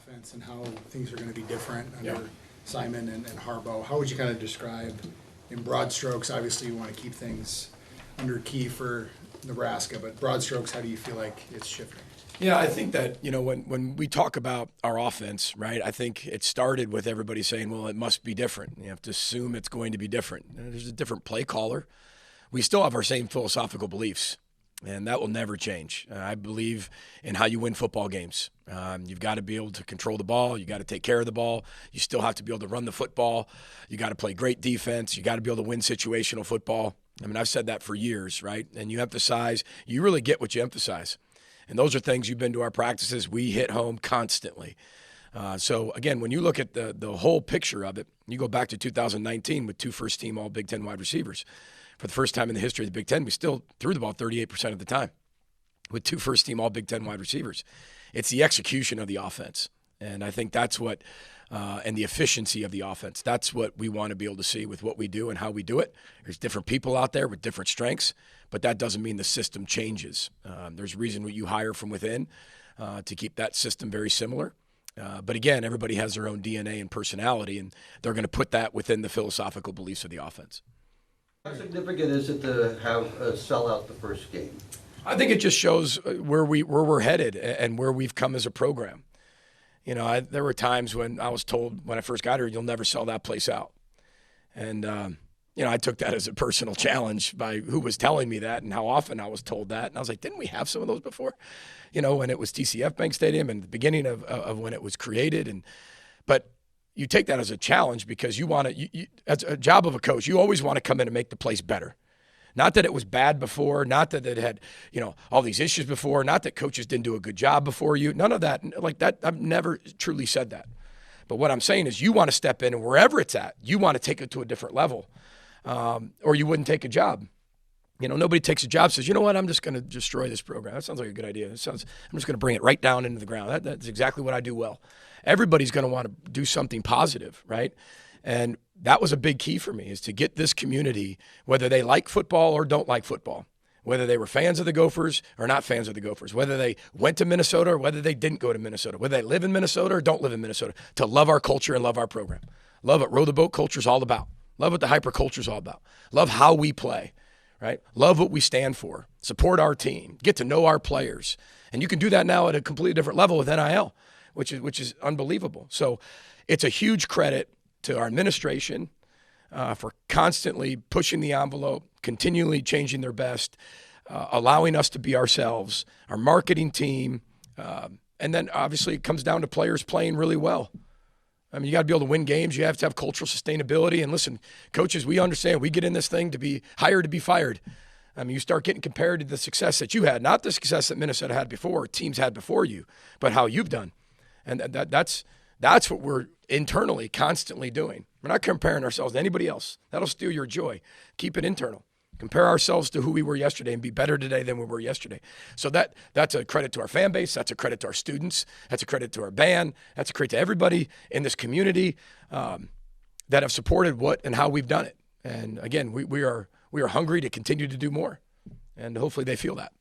offense and how things are going to be different under Yeah. Simon and Harbaugh. How would you kind of describe, in broad strokes, obviously you want to keep things under key for Nebraska, but broad strokes, how do you feel like it's shifting? Yeah, I think that, when we talk about our offense, right, I think it started with everybody saying, well, it must be different. You have to assume it's going to be different. There's a different play caller. We still have our same philosophical beliefs, and that will never change. I believe in how you win football games. You've got to be able to control the ball. You got to take care of the ball. You still have to be able to run the football. You got to play great defense. You got to be able to win situational football. I mean, I've said that for years, right? And you emphasize, you really get what you emphasize. And those are things you've been to our practices. We hit home constantly. So, again, when you look at the whole picture of it, you go back to 2019 with 2 first-team All-Big Ten wide receivers. For the first time in the history of the Big Ten, we still threw the ball 38% of the time with 2 first-team All-Big Ten wide receivers. It's the execution of the offense. And I think that's what and the efficiency of the offense. That's what we want to be able to see with what we do and how we do it. There's different people out there with different strengths, but that doesn't mean the system changes. There's a reason you hire from within to keep that system very similar. But again, everybody has their own DNA and personality, and they're going to put that within the philosophical beliefs of the offense. How significant is it to have a sellout the first game? I think it just shows where we're headed and where we've come as a program. There were times when I was told when I first got here, you'll never sell that place out. And, I took that as a personal challenge by who was telling me that and how often I was told that. And I was like, didn't we have some of those before? When it was TCF Bank Stadium and the beginning of when it was created. But you take that as a challenge because you want to, as a job of a coach, you always want to come in and make the place better. Not that it was bad before, not that it had, all these issues before, not that coaches didn't do a good job before you. None of that. Like that, I've never truly said that. But what I'm saying is you want to step in and wherever it's at, you want to take it to a different level, or you wouldn't take a job. Nobody takes a job, says, you know what, I'm just going to destroy this program. That sounds like a good idea. I'm just going to bring it right down into the ground. That's exactly what I do well. Everybody's going to want to do something positive, right? And that was a big key for me, is to get this community, whether they like football or don't like football, whether they were fans of the Gophers or not fans of the Gophers, whether they went to Minnesota or whether they didn't go to Minnesota, whether they live in Minnesota or don't live in Minnesota, to love our culture and love our program. Love what Row the Boat culture is all about. Love what the hyper culture is all about. Love how we play, right? Love what we stand for. Support our team. Get to know our players. And you can do that now at a completely different level with NIL, which is unbelievable. So it's a huge credit to our administration for constantly pushing the envelope, continually changing their best, allowing us to be ourselves, our marketing team, and then obviously it comes down to players playing really well. I mean, you got to be able to win games. You have to have cultural sustainability. And listen, coaches, we understand we get in this thing to be hired to be fired. I mean, you start getting compared to the success that you had, not the success that Minnesota had before, teams had before you, but how you've done. And that's what we're internally constantly doing. We're not comparing ourselves to anybody else. That'll steal your joy. Keep it internal. Compare ourselves to who we were yesterday and be better today than we were yesterday. So that's a credit to our fan base. That's a credit to our students. That's a credit to our band. That's a credit to everybody in this community that have supported what and how we've done it. And again, we are hungry to continue to do more. And hopefully they feel that.